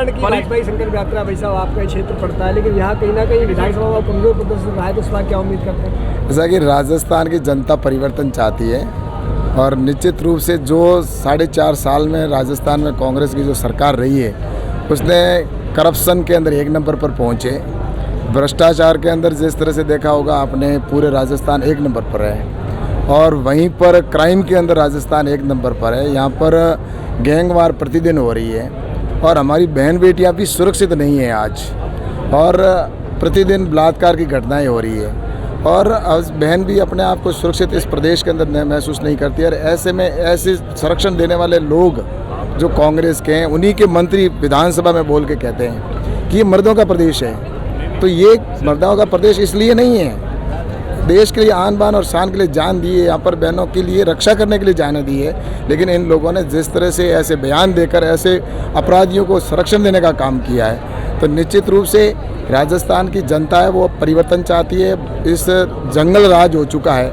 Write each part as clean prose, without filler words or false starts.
की भाजपा संकल्प यात्रा भाई साहब आपका क्षेत्र पड़ता है, लेकिन यहाँ कहीं ना कहीं विधानसभा में कमजोर प्रदर्शन रहा है, तो इस बार क्या उम्मीद करते हैं? जैसा कि राजस्थान की जनता परिवर्तन चाहती है और निश्चित रूप से जो 4.5 साल में राजस्थान में कांग्रेस की जो सरकार रही है उसने करप्शन के अंदर 1 नंबर पर पहुँचे, भ्रष्टाचार के अंदर जिस तरह से देखा होगा आपने पूरे राजस्थान 1 नंबर पर है, और वहीं पर क्राइम के अंदर राजस्थान 1 नंबर पर है। यहाँ पर गैंगवार प्रतिदिन हो रही है और हमारी बहन बेटियाँ भी सुरक्षित नहीं है आज, और प्रतिदिन बलात्कार की घटनाएं हो रही है और बहन भी अपने आप को सुरक्षित इस प्रदेश के अंदर महसूस नहीं करती है। और ऐसे में ऐसे संरक्षण देने वाले लोग जो कांग्रेस के हैं, उन्हीं के मंत्री विधानसभा में बोल के कहते हैं कि ये मर्दों का प्रदेश है। तो ये मर्दों का प्रदेश इसलिए नहीं है, देश के लिए आन बान और शान के लिए जान दी है, यहाँ पर बहनों के लिए रक्षा करने के लिए जान दी है, लेकिन इन लोगों ने जिस तरह से ऐसे बयान देकर ऐसे अपराधियों को संरक्षण देने का काम किया है, तो निश्चित रूप से राजस्थान की जनता है वो परिवर्तन चाहती है। इस जंगल राज हो चुका है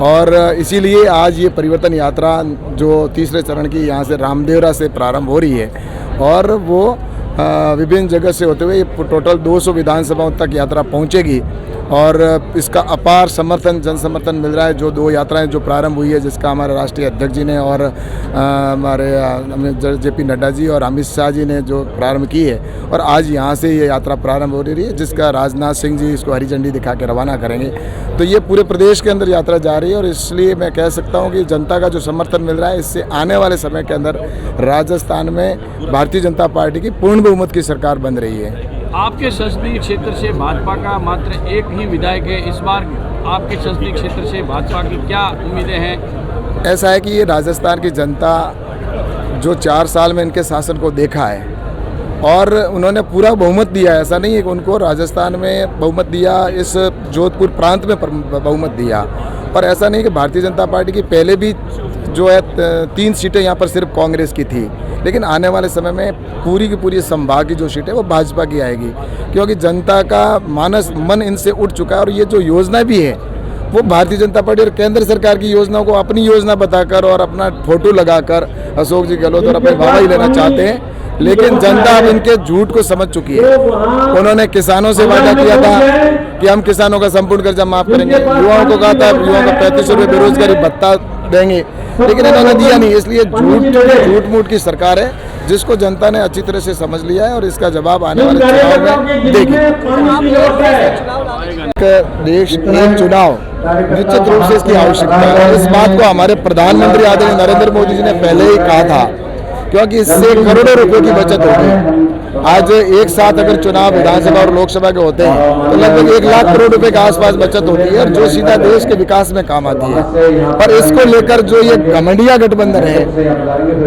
और इसीलिए आज ये परिवर्तन यात्रा जो तीसरे चरण की यहाँ से रामदेवरा से प्रारंभ हो रही है और वो विभिन्न जगह से होते हुए टोटल 200 विधानसभाओं तक यात्रा पहुँचेगी और इसका अपार समर्थन जन समर्थन मिल रहा है। जो 2 यात्राएं जो प्रारंभ हुई है, जिसका हमारे राष्ट्रीय अध्यक्ष जी ने और हमारे JP नड्डा जी और अमित शाह जी ने जो प्रारंभ की है, और आज यहाँ से ये यात्रा प्रारंभ हो रही है जिसका राजनाथ सिंह जी इसको हरी झंडी दिखा के रवाना करेंगे। तो ये पूरे प्रदेश के अंदर यात्रा जा रही है और इसलिए मैं कह सकता हूँ कि जनता का जो समर्थन मिल रहा है, इससे आने वाले समय के अंदर राजस्थान में भारतीय जनता पार्टी की पूर्ण बहुमत की सरकार बन रही है। आपके संसदीय क्षेत्र से भाजपा का मात्र एक ही विधायक है, इस बार आपके संसदीय क्षेत्र से भाजपा की क्या उम्मीदें हैं? ऐसा है कि ये राजस्थान की जनता जो 4 साल में इनके शासन को देखा है और उन्होंने पूरा बहुमत दिया है, ऐसा नहीं है कि उनको राजस्थान में बहुमत दिया, इस जोधपुर प्रांत में बहुमत दिया, पर ऐसा नहीं कि भारतीय जनता पार्टी की पहले भी जो है 3 सीटें यहाँ पर सिर्फ कांग्रेस की थी, लेकिन आने वाले समय में पूरी की पूरी संभाग की जो सीट है वो भाजपा की आएगी, क्योंकि जनता का मन इनसे उठ चुका है। और ये जो योजना भी है वो भारतीय जनता पार्टी और केंद्र सरकार की योजनाओं को अपनी योजना बताकर और अपना फोटो लगाकर अशोक जी गहलोत और अपने वाहवाही लेना चाहते हैं, लेकिन जनता अब इनके झूठ को समझ चुकी है। उन्होंने किसानों से वादा किया था कि हम किसानों का संपूर्ण कर्जा माफ करेंगे, युवाओं को कहा था युवाओं को 3500 रुपये बेरोजगारी भत्ता देंगे, लेकिन इन्होंने दिया नहीं। इसलिए झूठ मूठ की सरकार है जिसको जनता ने अच्छी तरह से समझ लिया है और इसका जवाब आने वाले चुनाव में देगी। देश में चुनाव निश्चित रूप से इसकी आवश्यकता है। इस बात को हमारे प्रधानमंत्री आदरणीय नरेंद्र मोदी जी ने पहले ही कहा था, क्योंकि इससे करोड़ों रुपए की बचत होगी। आज एक साथ अगर चुनाव विधानसभा और लोकसभा के होते हैं तो लगभग 1 लाख करोड़ रुपए के आसपास बचत होती है और जो सीधा देश के विकास में काम आती है। पर इसको लेकर जो ये घमंडिया गठबंधन है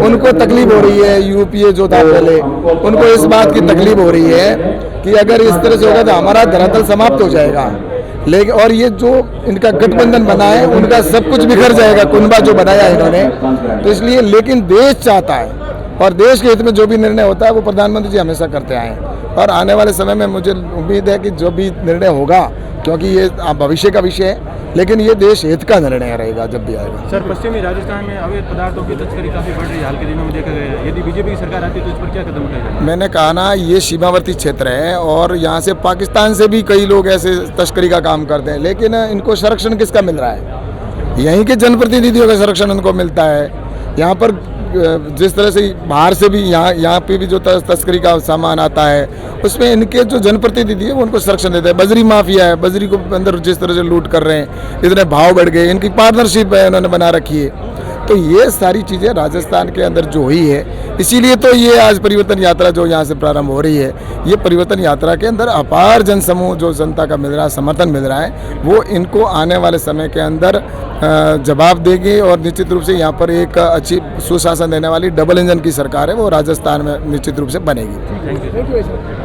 उनको तकलीफ हो रही है। यूपीए जो था पहले, उनको इस बात की तकलीफ हो रही है कि अगर इस तरह से होगा तो हमारा धरातल समाप्त हो जाएगा, लेकिन और ये जो इनका गठबंधन बना है उनका सब कुछ बिखर जाएगा, कुनबा जो बनाया है इन्होंने। तो इसलिए लेकिन देश चाहता है और देश के हित में जो भी निर्णय होता है वो प्रधानमंत्री जी हमेशा करते आए हैं और आने वाले समय में मुझे उम्मीद है कि जो भी निर्णय होगा, क्योंकि ये भविष्य का विषय है, लेकिन ये देश हित का निर्णय रहेगा जब भी आएगा। सर, पश्चिमी राजस्थान में अवैध पदार्थों की तस्करी काफ़ी बढ़ रही है, हाल के दिनों में देखा गया है। यदि बीजेपी की सरकार आती है तो इस पर क्या कदम उठाएगा? मैंने कहा ना, ये सीमावर्ती क्षेत्र है और यहाँ से पाकिस्तान से भी कई लोग ऐसे तस्करी का काम करते हैं, लेकिन इनको संरक्षण किसका मिल रहा है? यहीं के जनप्रतिनिधियों का संरक्षण इनको मिलता है। यहाँ पर जिस तरह से बाहर से भी यहाँ पे भी जो तस्करी का सामान आता है उसमें इनके जो जनप्रतिनिधि है वो उनको संरक्षण देते हैं। बजरी माफिया है, बजरी को अंदर जिस तरह से लूट कर रहे हैं, इतने भाव बढ़ गए, इनकी पार्टनरशिप है उन्होंने बना रखी है। तो ये सारी चीज़ें राजस्थान के अंदर जो हुई है, इसीलिए तो ये आज परिवर्तन यात्रा जो यहाँ से प्रारंभ हो रही है, ये परिवर्तन यात्रा के अंदर अपार जनसमूह जो जनता का मिल रहा है, समर्थन मिल रहा है, वो इनको आने वाले समय के अंदर जवाब देगी और निश्चित रूप से यहाँ पर एक अच्छी सुशासन देने वाली डबल इंजन की सरकार है वो राजस्थान में निश्चित रूप से बनेगी। Thank you.